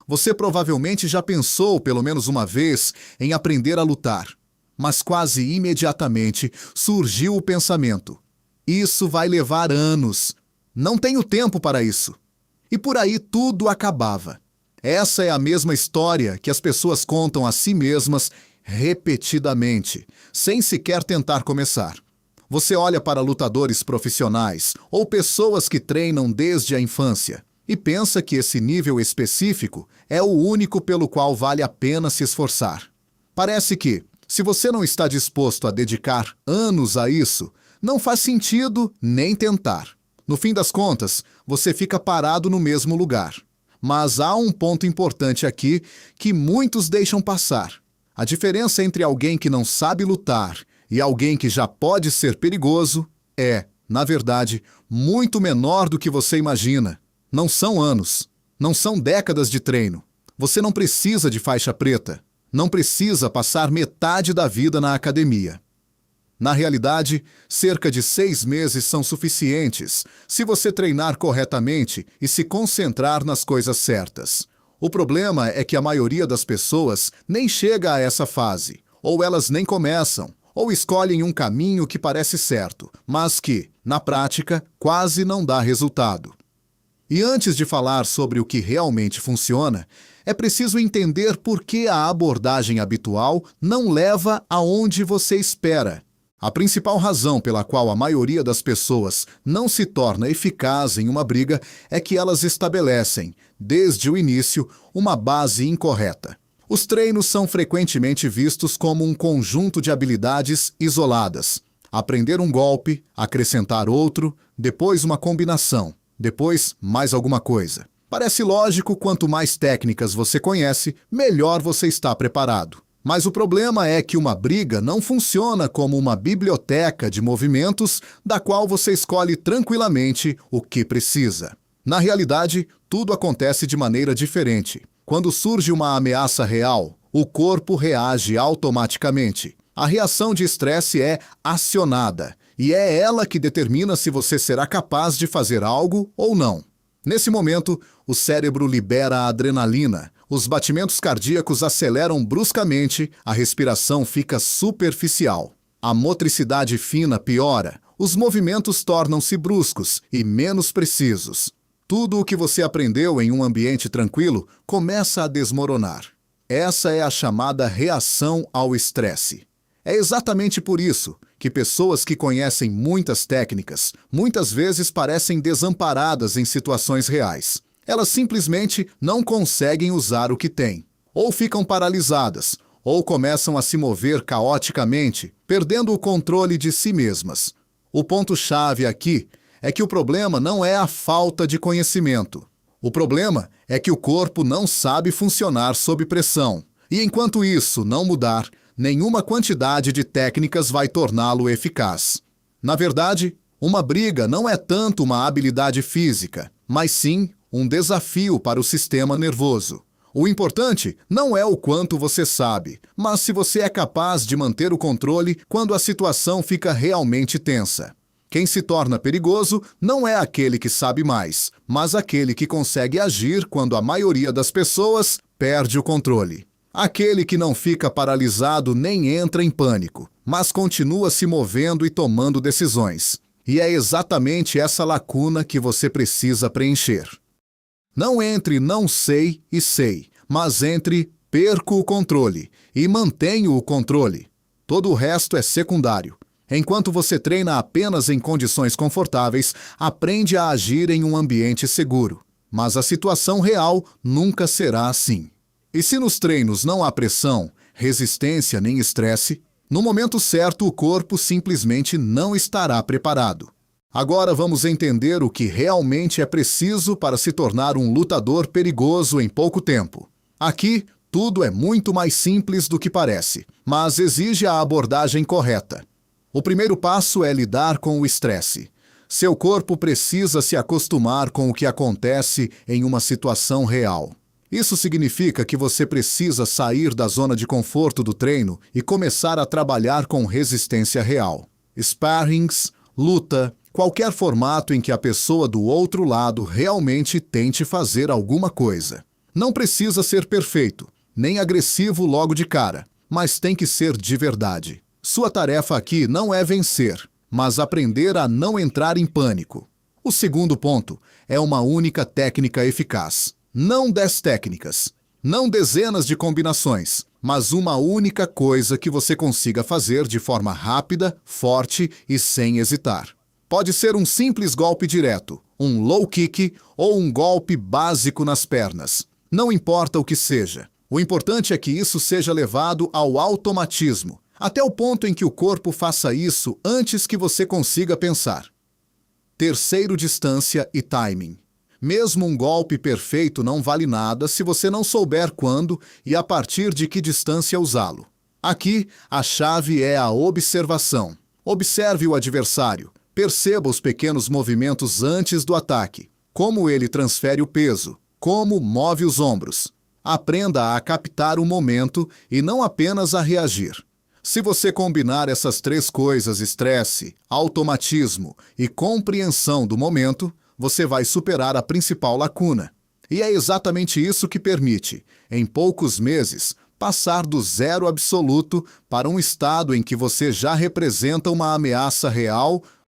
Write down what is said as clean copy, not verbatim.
Você provavelmente já pensou, pelo menos uma vez, em aprender a lutar. Mas quase imediatamente surgiu o pensamento: isso vai levar anos. Não tenho tempo para isso. E por aí tudo acabava. Essa é a mesma história que as pessoas contam a si mesmas repetidamente, sem sequer tentar começar. Você olha para lutadores profissionais ou pessoas que treinam desde a infância e pensa que esse nível específico é o único pelo qual vale a pena se esforçar. Parece que, se você não está disposto a dedicar anos a isso, não faz sentido nem tentar. No fim das contas, você fica parado no mesmo lugar. Mas há um ponto importante aqui que muitos deixam passar. A diferença entre alguém que não sabe lutar e alguém que já pode ser perigoso é, na verdade, muito menor do que você imagina. Não são anos, não são décadas de treino. Você não precisa de faixa preta, não precisa passar metade da vida na academia. Na realidade, cerca de 6 meses são suficientes se você treinar corretamente e se concentrar nas coisas certas. O problema é que a maioria das pessoas nem chega a essa fase, ou elas nem começam, ou escolhem um caminho que parece certo, mas que, na prática, quase não dá resultado. E antes de falar sobre o que realmente funciona, é preciso entender por que a abordagem habitual não leva aonde você espera. A principal razão pela qual a maioria das pessoas não se torna eficaz em uma briga é que elas estabelecem, desde o início, uma base incorreta. Os treinos são frequentemente vistos como um conjunto de habilidades isoladas. Aprender um golpe, acrescentar outro, depois uma combinação, depois mais alguma coisa. Parece lógico, quanto mais técnicas você conhece, melhor você está preparado. Mas o problema é que uma briga não funciona como uma biblioteca de movimentos da qual você escolhe tranquilamente o que precisa. Na realidade, tudo acontece de maneira diferente. Quando surge uma ameaça real, o corpo reage automaticamente. A reação de estresse é acionada, e é ela que determina se você será capaz de fazer algo ou não. Nesse momento, o cérebro libera a adrenalina, os batimentos cardíacos aceleram bruscamente, a respiração fica superficial. A motricidade fina piora, os movimentos tornam-se bruscos e menos precisos. Tudo o que você aprendeu em um ambiente tranquilo começa a desmoronar. Essa é a chamada reação ao estresse. É exatamente por isso que pessoas que conhecem muitas técnicas muitas vezes parecem desamparadas em situações reais. Elas simplesmente não conseguem usar o que têm. Ou ficam paralisadas, ou começam a se mover caoticamente, perdendo o controle de si mesmas. O ponto-chave aqui é que o problema não é a falta de conhecimento. O problema é que o corpo não sabe funcionar sob pressão. E enquanto isso não mudar, nenhuma quantidade de técnicas vai torná-lo eficaz. Na verdade, uma briga não é tanto uma habilidade física, mas sim um desafio para o sistema nervoso. O importante não é o quanto você sabe, mas se você é capaz de manter o controle quando a situação fica realmente tensa. Quem se torna perigoso não é aquele que sabe mais, mas aquele que consegue agir quando a maioria das pessoas perde o controle. Aquele que não fica paralisado nem entra em pânico, mas continua se movendo e tomando decisões. E é exatamente essa lacuna que você precisa preencher. Não entre não sei e sei, mas entre perco o controle e mantenho o controle. Todo o resto é secundário. Enquanto você treina apenas em condições confortáveis, aprende a agir em um ambiente seguro. Mas a situação real nunca será assim. E se nos treinos não há pressão, resistência nem estresse, no momento certo o corpo simplesmente não estará preparado. Agora vamos entender o que realmente é preciso para se tornar um lutador perigoso em pouco tempo. Aqui, tudo é muito mais simples do que parece, mas exige a abordagem correta. O primeiro passo é lidar com o estresse. Seu corpo precisa se acostumar com o que acontece em uma situação real. Isso significa que você precisa sair da zona de conforto do treino e começar a trabalhar com resistência real. Sparrings, luta, qualquer formato em que a pessoa do outro lado realmente tente fazer alguma coisa. Não precisa ser perfeito, nem agressivo logo de cara, mas tem que ser de verdade. Sua tarefa aqui não é vencer, mas aprender a não entrar em pânico. O segundo ponto é uma única técnica eficaz. Não 10 técnicas, não dezenas de combinações, mas uma única coisa que você consiga fazer de forma rápida, forte e sem hesitar. Pode ser um simples golpe direto, um low kick ou um golpe básico nas pernas. Não importa o que seja. O importante é que isso seja levado ao automatismo, até o ponto em que o corpo faça isso antes que você consiga pensar. Terceiro, distância e timing. Mesmo um golpe perfeito não vale nada se você não souber quando e a partir de que distância usá-lo. Aqui, a chave é a observação. Observe o adversário. Perceba os pequenos movimentos antes do ataque. Como ele transfere o peso. Como move os ombros. Aprenda a captar o momento e não apenas a reagir. Se você combinar essas 3 coisas, estresse, automatismo e compreensão do momento, você vai superar a principal lacuna. E é exatamente isso que permite, em poucos meses, passar do zero absoluto para um estado em que você já representa uma ameaça real